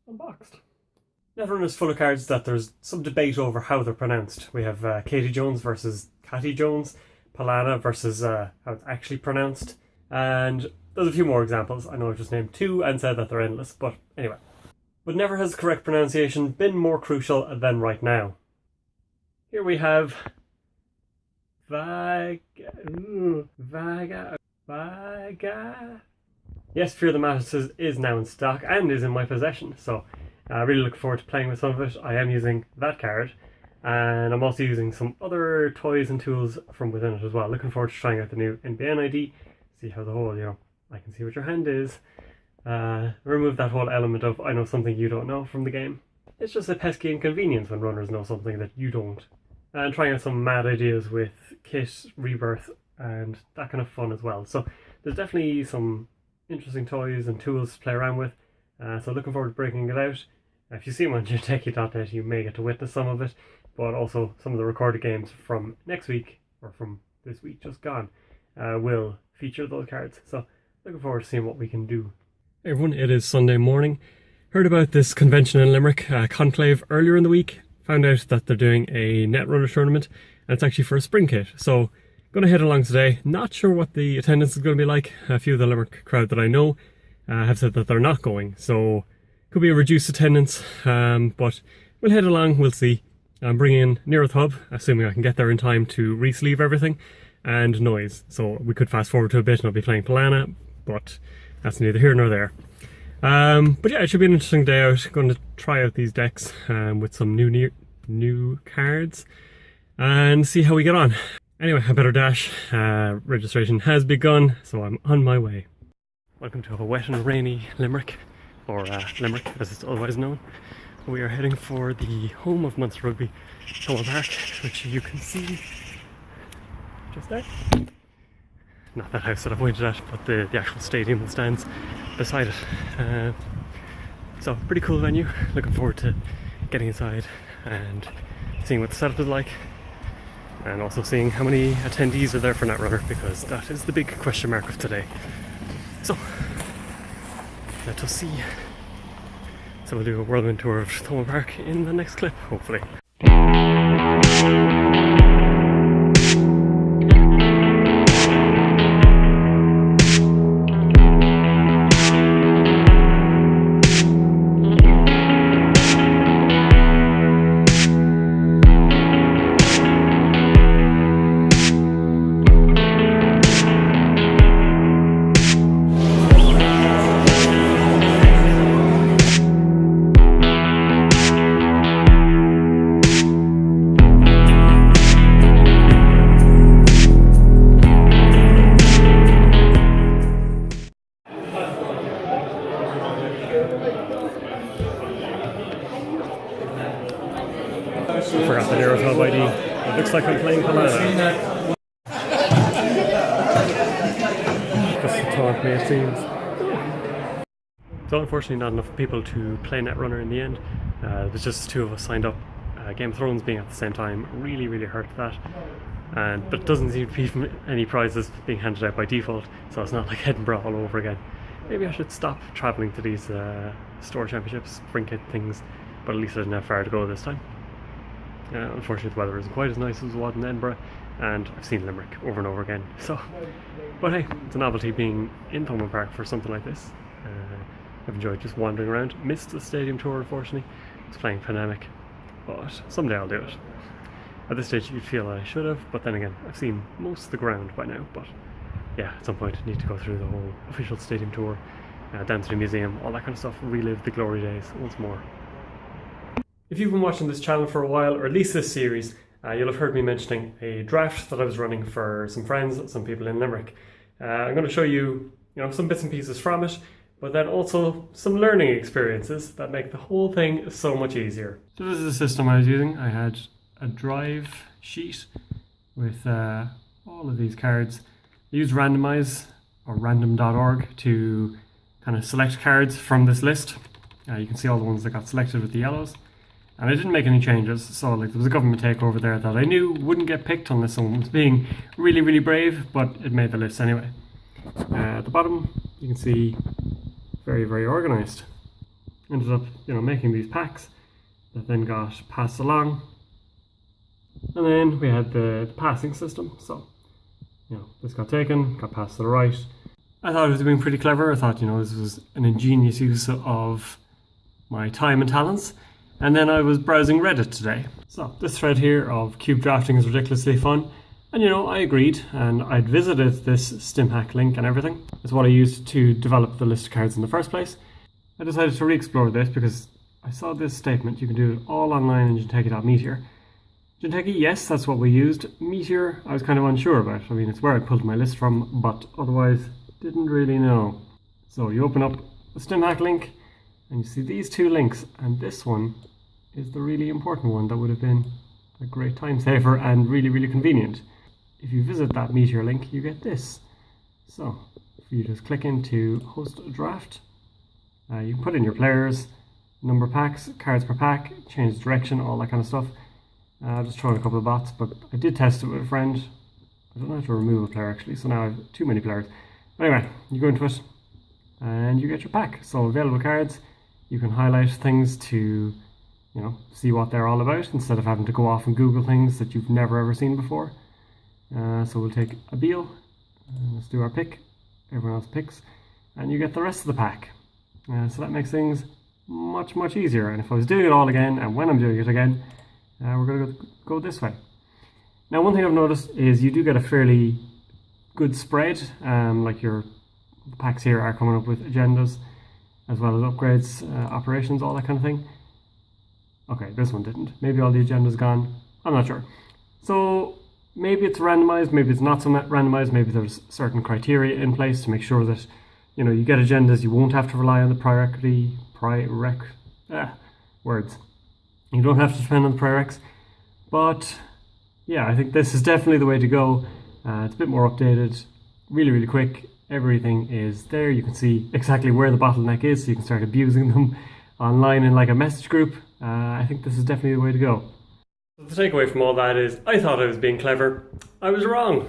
unboxed. Netrunner is full of cards that there's some debate over how they're pronounced. We have Katie Jones versus Catty Jones, Palana versus how it's actually pronounced, and there's a few more examples. I know I've just named two and said that they're endless, but anyway. But never has correct pronunciation been more crucial than right now. Here we have Vaga. Yes, Fear the Mattises is now in stock and is in my possession, so I really look forward to playing with some of it. I am using that card, and I'm also using some other toys and tools from within it as well. Looking forward to trying out the new NBN ID, see how the whole, I can see what your hand is. Remove that whole element of I know something you don't know from the game. It's just a pesky inconvenience when runners know something that you don't. And trying out some mad ideas with Kit, Rebirth, and that kind of fun as well. So there's definitely some interesting toys and tools to play around with. So looking forward to breaking it out. If you see them on techie.net, you may get to witness some of it, but also some of the recorded games from next week, or from this week just gone, will feature those cards. So looking forward to seeing what we can do. Hey everyone, it is Sunday morning. Heard about this convention in Limerick, Conclave, earlier in the week. Found out that they're doing a Netrunner tournament, and it's actually for a spring kit. So going to head along today. Not sure what the attendance is going to be like. A few of the Limerick crowd that I know have said that they're not going, so could be a reduced attendance, but we'll head along, we'll see. I'm bringing in Near the Hub, assuming I can get there in time to re-sleeve everything, and noise. So we could fast forward to a bit and I'll be playing Palana, but that's neither here nor there. But yeah, it should be an interesting day out. Going to try out these decks with some new cards and see how we get on. Anyway, I better dash. Registration has begun, so I'm on my way. Welcome to a wet and rainy Limerick, or Limerick as it's otherwise known. We are heading for the home of Munster Rugby, Thomond Park, which you can see just there. Not that house that I pointed at, but the actual stadium that stands beside it. So pretty cool venue. Looking forward to getting inside and seeing what the setup is like, and also seeing how many attendees are there for Netrunner, because that is the big question mark of today. So let us see. So we'll do a whirlwind tour of Thomond Park in the next clip, hopefully. I forgot the Near Hub ID. It looks like I'm playing Palana. Just to taunt me, it seems. So unfortunately not enough people to play Netrunner in the end. There's just two of us signed up. Game of Thrones being at the same time really hurt that. But it doesn't seem to be any prizes being handed out by default, so it's not like Edinburgh all over again. Maybe I should stop travelling to these store championships, spring kit things, but at least I didn't have far to go this time. Unfortunately the weather isn't quite as nice as it was in Edinburgh, and I've seen Limerick over and over again, so. But hey, it's a novelty being in Thomond Park for something like this. I've enjoyed just wandering around. Missed the stadium tour, unfortunately. I was playing Pandemic, but someday I'll do it. At this stage you'd feel I should have, but then again, I've seen most of the ground by now. But yeah, at some point I need to go through the whole official stadium tour, down to the museum, all that kind of stuff, relive the glory days once more. If you've been watching this channel for a while, or at least this series, you'll have heard me mentioning a draft that I was running for some friends, some people in Limerick. I'm going to show you, some bits and pieces from it, but then also some learning experiences that make the whole thing so much easier. So this is the system I was using. I had a drive sheet with all of these cards. I used randomize, or random.org, to kind of select cards from this list. You can see all the ones that got selected with the yellows. And I didn't make any changes, so there was a government takeover there that I knew wouldn't get picked unless someone was being really brave, but it made the list anyway. At the bottom, you can see very organised. ended up, making these packs that then got passed along. And then we had the passing system. So, this got taken, got passed to the right. I thought it was being pretty clever. I thought, this was an ingenious use of my time and talents. And then I was browsing Reddit today. So this thread here of cube drafting is ridiculously fun. And I agreed, and I'd visited this StimHack link and everything. It's what I used to develop the list of cards in the first place. I decided to re-explore this because I saw this statement, you can do it all online in Jinteki.meteor. Jinteki, yes, that's what we used. Meteor, I was kind of unsure about. I mean, it's where I pulled my list from, but otherwise, didn't really know. So you open up the StimHack link, and you see these two links, and this one is the really important one that would have been a great time saver and really, really convenient. If you visit that Meteor link, you get this. So, if you just click into host a draft, you can put in your players, number of packs, cards per pack, change direction, all that kind of stuff. I'll just throw in a couple of bots, but I did test it with a friend. I don't know how to remove a player actually, so now I have too many players. But anyway, you go into it and you get your pack. So available cards, you can highlight things to see what they're all about instead of having to go off and Google things that you've never ever seen before. So we'll take a Beal, let's do our pick, everyone else picks, and you get the rest of the pack. So that makes things much, much easier. And if I was doing it all again, and when I'm doing it again, we're going to go this way. Now, one thing I've noticed is you do get a fairly good spread, like your packs here are coming up with agendas, as well as upgrades, operations, all that kind of thing. Okay, this one didn't. Maybe all the agendas gone. I'm not sure. So maybe it's randomized, maybe it's not so randomized, maybe there's certain criteria in place to make sure that, you get agendas, you won't have to rely on the words. You don't have to depend on the prereqs. But yeah, I think this is definitely the way to go. It's a bit more updated, really, really quick. Everything is there. You can see exactly where the bottleneck is, so you can start abusing them online in like a message group. I think this is definitely the way to go. The takeaway from all that is, I thought I was being clever. I was wrong.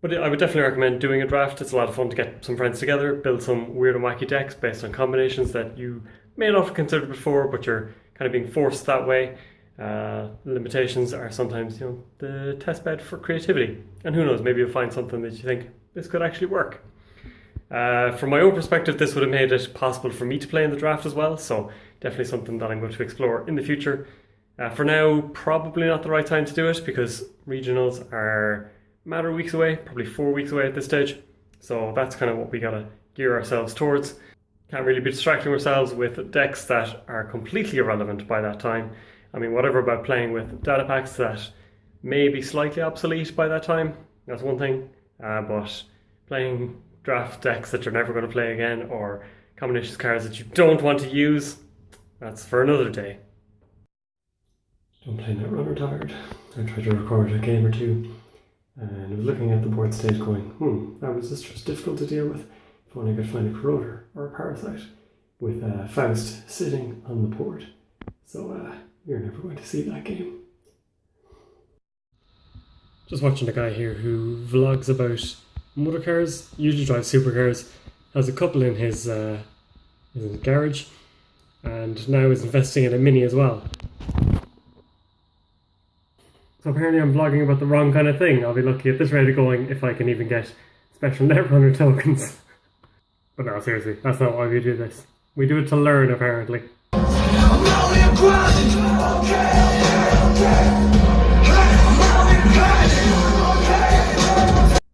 But I would definitely recommend doing a draft. It's a lot of fun to get some friends together, build some weird and wacky decks based on combinations that you may not have considered before, but you're kind of being forced that way. Limitations are sometimes, the test bed for creativity. And who knows, maybe you'll find something that you think, this could actually work. From my own perspective, this would have made it possible for me to play in the draft as well, so definitely something that I'm going to explore in the future. For now, probably not the right time to do it, because regionals are a matter of weeks away, probably 4 weeks away at this stage. So that's kind of what we gotta gear ourselves towards. Can't really be distracting ourselves with decks that are completely irrelevant by that time. I mean, whatever about playing with data packs that may be slightly obsolete by that time, that's one thing. But playing draft decks that you're never going to play again, or combinations cards that you don't want to use, that's for another day. Don't play Netrunner tired. I tried to record a game or two, and I was looking at the board state going, that was just difficult to deal with. If only I could find a corroder or a parasite with Faust sitting on the board. So you're never going to see that game. Just watching a guy here who vlogs about motor cars, usually drives supercars, has a couple in his garage, and now is investing in a Mini as well. So apparently I'm vlogging about the wrong kind of thing. I'll be lucky at this rate of going if I can even get special Netrunner tokens. But no, seriously, that's not why we do this. We do it to learn, apparently.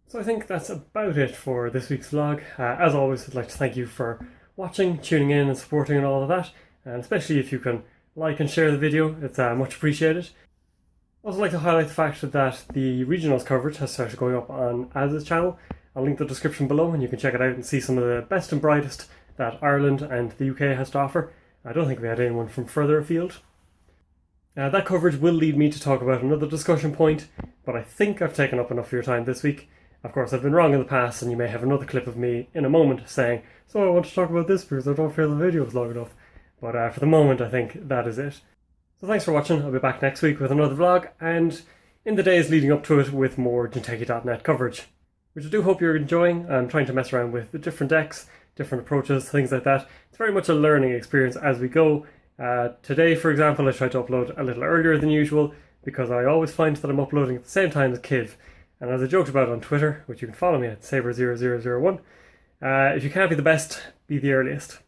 So I think that's about it for this week's vlog. As always, I'd like to thank you for watching, tuning in and supporting and all of that. And especially if you can like and share the video, it's much appreciated. I'd also like to highlight the fact that the regionals coverage has started going up on Az's channel. I'll link the description below and you can check it out and see some of the best and brightest that Ireland and the UK has to offer. I don't think we had anyone from further afield. That coverage will lead me to talk about another discussion point, but I think I've taken up enough of your time this week. Of course, I've been wrong in the past, and you may have another clip of me in a moment saying, so I want to talk about this because I don't feel the video is long enough. But for the moment, I think that is it. So thanks for watching. I'll be back next week with another vlog, and in the days leading up to it with more Jinteki.net coverage. which I do hope you're enjoying. I'm trying to mess around with the different decks, different approaches, things like that. It's very much a learning experience as we go. Today, for example, I tried to upload a little earlier than usual because I always find that I'm uploading at the same time as Kiv. And as I joked about on Twitter, which you can follow me at Saber0001, if you can't be the best, be the earliest.